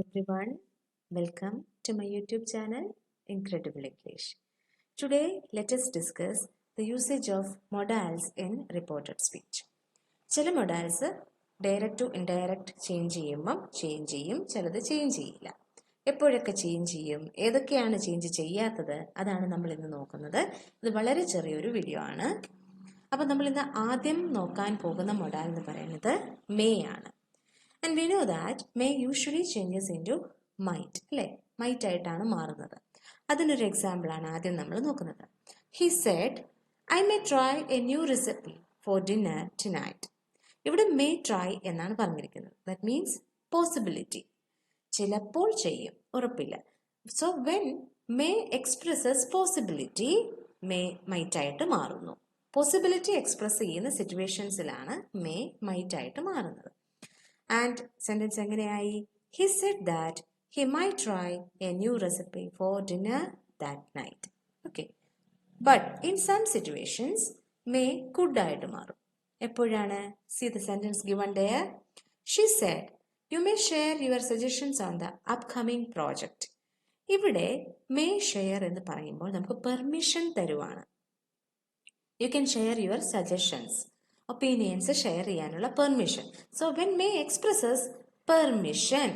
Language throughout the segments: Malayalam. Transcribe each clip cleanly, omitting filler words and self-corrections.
Everyone, welcome to my YouTube channel Incredible English. Today, let us discuss the usage of modals in reported speech. ചില modals direct to indirect change ചെയ്യുമ്പം ചേഞ്ച് ചെയ്യും, ചിലത് ചേഞ്ച് ചെയ്യില്ല. എപ്പോഴൊക്കെ ചേഞ്ച് ചെയ്യും, ഏതൊക്കെയാണ് ചേഞ്ച് ചെയ്യാത്തത്, അതാണ് നമ്മൾ ഇന്ന് നോക്കുന്നത്. ഇത് വളരെ ചെറിയൊരു വീഡിയോ ആണ്. അപ്പം നമ്മൾ ഇന്ന് ആദ്യം നോക്കാൻ പോകുന്ന modal എന്ന് പറയുന്നത് may ആണ്. And we know that may usually changes into might, അല്ലേ? might ആയിട്ടാണ് മാറുന്നത്. അതിനൊരു എക്സാമ്പിൾ ആണ് ആദ്യം നമ്മൾ നോക്കുന്നത്. He said, I may try a new recipe for dinner tonight. ഇവിടെ may try എന്നാണ് പറഞ്ഞിരിക്കുന്നത്. That means possibility. ചിലപ്പോൾ ചെയ്യും, ഉറപ്പില്ല. So when may expresses possibility, may might ആയിട്ട് മാറുന്നു. പോസിബിലിറ്റി എക്സ്പ്രസ് ചെയ്യുന്ന സിറ്റുവേഷൻസിലാണ് may might ആയിട്ട് മാറുന്നത്. And sentence എങ്ങനെയായി? He said that he might try a new recipe for dinner that night. Okay. But in some situations, may could ആയിട്ട് മാറും. എപ്പോഴാണ്? See the sentence given there. She said, you may share your suggestions on the upcoming project. ഇവിടെ may share എന്ന് പറയുമ്പോൾ നമുക്ക് പെർമിഷൻ തരുവാണ്. You can share your suggestions. Opinions share ചെയ്യാനുള്ള permission. So when may expresses permission,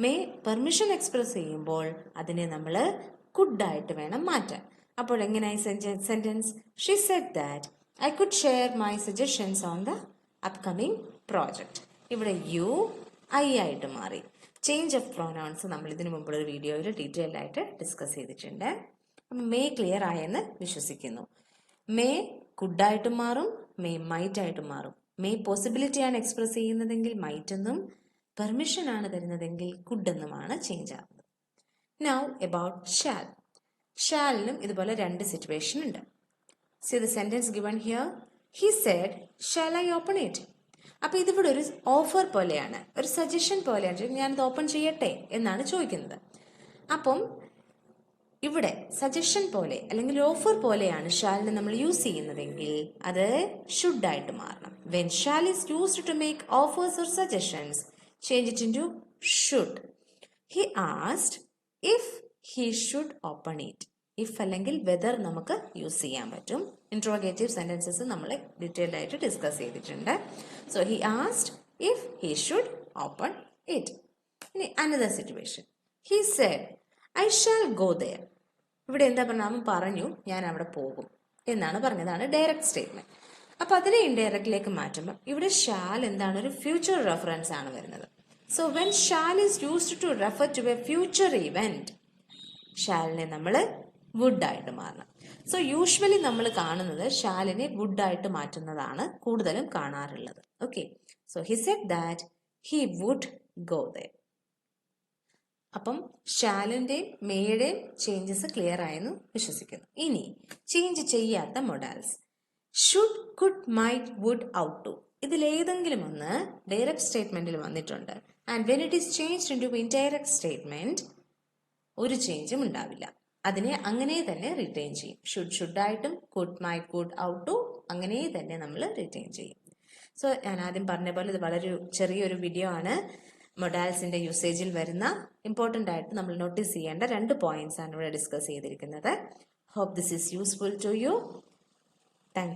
may permission express ചെയ്യുമ്പോൾ അതിനെ നമ്മൾ കുഡായിട്ട് വേണം മാറ്റാൻ. അപ്പോൾ എങ്ങനെയായി sentence? She said that I could share my suggestions on the upcoming project. ഇവിടെ യു ഐ ആയിട്ട് മാറി. ചേഞ്ച് ഓഫ് പ്രോനൗൺസ് നമ്മൾ ഇതിനു മുമ്പുള്ള ഒരു വീഡിയോയിൽ ഡീറ്റെയിൽ ആയിട്ട് ഡിസ്കസ് ചെയ്തിട്ടുണ്ട്. അപ്പം മേ ക്ലിയർ ആയെന്ന് വിശ്വസിക്കുന്നു. മേ കുഡായിട്ട് മാറും, മേ മൈറ്റ് ആയിട്ട് മാറും. മേ പോസിബിലിറ്റിയാണ് എക്സ്പ്രസ് ചെയ്യുന്നതെങ്കിൽ മൈറ്റ് എന്നും, പെർമിഷൻ ആണ് തരുന്നതെങ്കിൽ കുഡ് എന്നുമാണ് ചേഞ്ച് ആവുന്നത്. Now about shall. ഷാലിനും ഇതുപോലെ രണ്ട് സിറ്റുവേഷൻ ഉണ്ട്. See the sentence given here. He said shall I open it. അപ്പൊ ഇതിവിടെ ഒരു ഓഫർ പോലെയാണ്, ഒരു സജഷൻ പോലെയാണ്. ഞാനിത് ഓപ്പൺ ചെയ്യട്ടെ എന്നാണ് ചോദിക്കുന്നത്. അപ്പം ഇവിടെ സജഷൻ പോലെ അല്ലെങ്കിൽ ഓഫർ പോലെയാണ് ഷാലിനെ നമ്മൾ യൂസ് ചെയ്യുന്നതെങ്കിൽ അത് ഷുഡ് ആയിട്ട് മാറണം. When shall is used to make offers or suggestions, change it into should. He asked if he should open it. If അല്ലെങ്കിൽ വെദർ നമുക്ക് യൂസ് ചെയ്യാൻ പറ്റും. ഇൻട്രോഗേറ്റീവ് സെന്റൻസസ് നമ്മൾ ഡീറ്റെയിൽഡ് ആയിട്ട് ഡിസ്കസ് ചെയ്തിട്ടുണ്ട്. So he asked if he should open it. ഇനി another situation. He said I shall go there. ഇവിടെ എന്താ പറഞ്ഞാൽ അവൻ പറഞ്ഞു ഞാൻ അവിടെ പോകും എന്നാണ് പറഞ്ഞതാണ് ഡയറക്റ്റ് സ്റ്റേറ്റ്മെന്റ്. അപ്പൊ അതിനെ ഇൻഡയറക്റ്റിലേക്ക് മാറ്റുമ്പോൾ ഇവിടെ ഷാൽ എന്താണ്? ഒരു ഫ്യൂച്ചർ റെഫറൻസ് ആണ് വരുന്നത്. So when shall is used to refer to a future event, ഷാലിനെ നമ്മൾ വുഡ് ആയിട്ട് മാറണം. സോ യൂഷ്വലി നമ്മൾ കാണുന്നത് ഷാലിനെ വുഡ് ആയിട്ട് മാറ്റുന്നതാണ് കൂടുതലും കാണാറുള്ളത്. Okay. So he said that he would go there. അപ്പം ഷാലിന്റെയും മേയുടെയും ചേഞ്ചസ് ക്ലിയർ ആയെന്ന് വിശ്വസിക്കുന്നു. ഇനി ചേഞ്ച് ചെയ്യാത്ത modals should, could, might, would, ought to. ഇതിലേതെങ്കിലും ഒന്ന് ഡയറക്റ്റ് സ്റ്റേറ്റ്മെന്റിൽ വന്നിട്ടുണ്ട്. And when it is changed into indirect statement ഒരു ചേഞ്ചും ഉണ്ടാവില്ല. അതിനെ അങ്ങനെ തന്നെ റിറ്റെയിൻ ചെയ്യും. ഷുഡായിട്ടും could, might, would, ought to അങ്ങനെ തന്നെ നമ്മൾ റിറ്റെയിൻ ചെയ്യും. സോ ഞാൻ ആദ്യം പറഞ്ഞ പോലെ ഇത് വളരെ ചെറിയൊരു വീഡിയോ ആണ്. മൊഡാൽസിന്റെ യൂസേജിൽ വരുന്ന ഇമ്പോർട്ടൻ്റ് ആയിട്ട് നമ്മൾ നോട്ടീസ് ചെയ്യേണ്ട 2 പോയിന്റ്സ് ആണ് ഇവിടെ ഡിസ്കസ് ചെയ്തിരിക്കുന്നത്. Hope this is useful to you. Thank U.